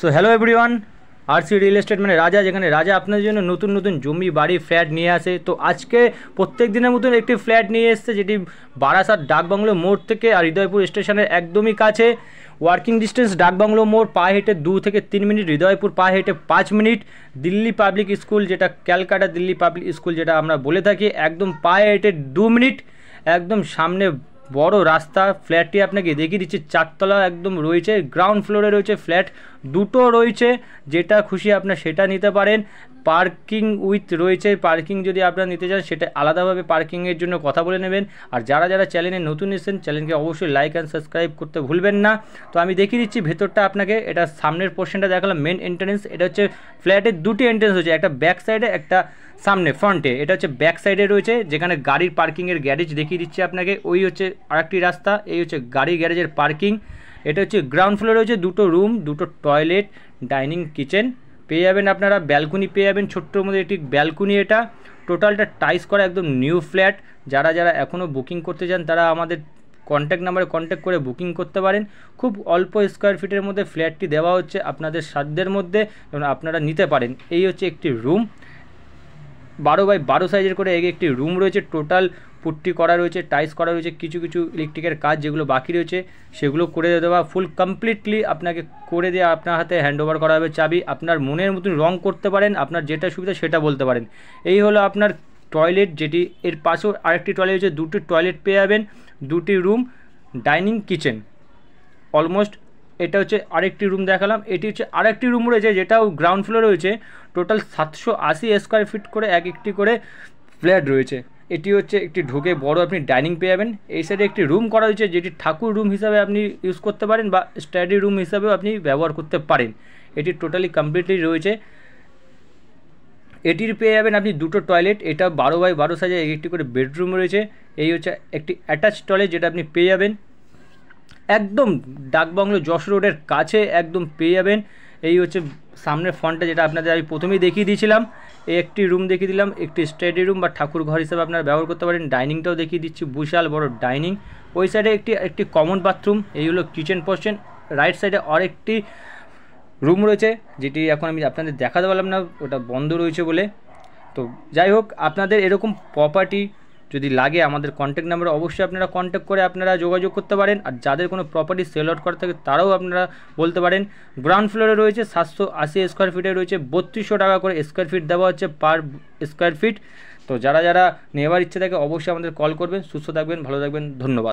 So hello everyone, RC real estate মানে রাজা, যেখানে রাজা আপনাদের জন্য নতুন নতুন জমি বাড়ি ফ্ল্যাট নিয়ে আসে। তো আজকে প্রত্যেক দিনের মতন একটি ফ্ল্যাট নিয়ে এসেছে, যেটি বারাসাত ডাকবাংলো মোড় থেকে আর হৃদয়পুর স্টেশনের একদমই কাছে। ওয়ার্কিং ডিস্টেন্স ডাকবাংলো মোড় পায়ে হেঁটে 2 থেকে 3 মিনিট, হৃদয়পুর পায়ে হেঁটে 5 মিনিট, দিল্লি পাবলিক স্কুল যেটা ক্যালকাটা দিল্লি পাবলিক স্কুল যেটা আমরা বলে থাকি, একদম পায়ে হেঁটে 2 মিনিট, একদম সামনে বড় রাস্তা। ফ্ল্যাটটি আপনাকে দেখিয়ে দিচ্ছি, 4 তলা একদম রয়েছে, গ্রাউন্ড ফ্লোরে রয়েছে, ফ্ল্যাট দুটো রয়েছে, যেটা খুশি আপনার সেটা নিতে পারেন। পার্কিং উইথ রয়েছে, পার্কিং যদি আপনারা নিতে চান সেটা আলাদাভাবে পার্কিংয়ের জন্য কথা বলে নেবেন। আর যারা যারা চ্যানেলে নতুন এসেছেন চ্যানেলকে অবশ্যই লাইক অ্যান্ড সাবস্ক্রাইব করতে ভুলবেন না। তো আমি দেখিয়ে দিচ্ছি ভেতরটা আপনাকে। এটা সামনের পোর্শনটা দেখালাম, মেন এন্ট্রেন্স। এটা হচ্ছে ফ্ল্যাটের দুটি এন্ট্রেন্স হচ্ছে, একটা ব্যাক সাইডে একটা সামনে ফ্রন্টে। এটা হচ্ছে ব্যাক সাইডে রয়েছে, যেখানে গাড়ির পার্কিংয়ের গ্যারেজ দেখিয়ে দিচ্ছি আপনাকে। ওই হচ্ছে আরেকটি রাস্তা, এই হচ্ছে গাড়ি গ্যারেজের পার্কিং। এটা হচ্ছে গ্রাউন্ড ফ্লোরে রয়েছে, দুটো রুম, দুটো টয়লেট, ডাইনিং, কিচেন পেয়ে যাবেন আপনারা। ব্যালকনি পেয়ে যাবেন, ছোট্টর মধ্যে একটি ব্যালকনি। এটা টোটালটা টাইস করা একদম নিউ ফ্ল্যাট। যারা যারা এখনও বুকিং করতে চান তারা আমাদের কন্ট্যাক্ট নাম্বারে কন্ট্যাক্ট করে বুকিং করতে পারেন। খুব অল্প স্কোয়ার ফিটের মধ্যে ফ্ল্যাটটি দেওয়া হচ্ছে আপনাদের সাধ্যের মধ্যে, এবং আপনারা নিতে পারেন। এই হচ্ছে একটি রুম, 12x12 সাইজের করে একটি রুম রয়েছে। টোটাল পুট্টি করা রয়েছে, টাইস করা রয়েছে, কিছু কিছু ইলেকট্রিকের কাজ যেগুলো বাকি রয়েছে সেগুলো করে দেওয়া, ফুল কমপ্লিটলি আপনাকে করে দিয়ে আপনার হাতে হ্যান্ড ওভার করা হবে চাবি। আপনার মনের মতন রং করতে পারেন, আপনার যেটা সুবিধা সেটা বলতে পারেন। এই হলো আপনার টয়লেট, যেটি এর পাশেও আরেকটি টয়লেট হচ্ছে, দুটি টয়লেট পেয়ে যাবেন, দুটি রুম, ডাইনিং, কিচেন অলমোস্ট। এটা হচ্ছে আরেকটি রুম দেখালাম। এটি হচ্ছে আরেকটি রুম রয়েছে, যেটাও গ্রাউন্ড ফ্লোর রয়েছে। টোটাল 780 স্কোয়ার ফিট করে একটি করে ফ্ল্যাট রয়েছে। এটি হচ্ছে একটি ঢুকে বড় আপনি ডাইনিং পেয়ে যাবেন। এই সাইডে একটি রুম করা হয়েছে, যেটি ঠাকুর রুম হিসাবে আপনি ইউজ করতে পারেন বা স্টাডি রুম হিসাবেও আপনি ব্যবহার করতে পারেন। এটি টোটালি কমপ্লিটলি রয়েছে। এটির পেয়ে যাবেন আপনি দুটো টয়লেট, এটা 12x12 সাইজে একটি করে বেডরুম রয়েছে। এই হচ্ছে একটি অ্যাটাচ টয়লেট, যেটা আপনি পেয়ে যাবেন একদম ডাকবাংলো যশ রোডের কাছে, একদম পেয়ে যাবেন। এই হচ্ছে সামনের ফ্রন্টটা, যেটা আপনাদের আমি প্রথমেই দেখিয়ে দিয়েছিলাম। এই একটি রুম দেখিয়ে দিলাম, একটি স্টাডি রুম বা ঠাকুর ঘর হিসেবে আপনারা ব্যবহার করতে পারেন। ডাইনিংটাও দেখিয়ে দিচ্ছি, বিশাল বড় ডাইনিং। ওই সাইডে একটি কমন বাথরুম। এই হলো কিচেন পোর্শন। রাইট সাইডে আরেকটি রুম রয়েছে, যেটি এখন আমি আপনাদের দেখাতে পারলাম না, ওটা বন্ধ রয়েছে বলে। তো যাই হোক, আপনাদের এরকম প্রপার্টি যদি লাগে আমাদের কন্ট্যাক্ট নাম্বারে অবশ্যই আপনারা কন্ট্যাক্ট করে আপনারা যোগাযোগ করতে পারেন। আর যাদের কোনো প্রপার্টি সেল আউট করা থাকে তারাও আপনারা বলতে পারেন। গ্রাউন্ড ফ্লোরে রয়েছে, 780 স্কোয়ার ফিটে রয়েছে, 3200 টাকা করে স্কোয়ার ফিট দেওয়া হচ্ছে পার স্কোয়ার ফিট। তো যারা যারা নেওয়ার ইচ্ছে থাকে অবশ্যই আমাদের কল করবেন। সুস্থ থাকবেন, ভালো থাকবেন, ধন্যবাদ।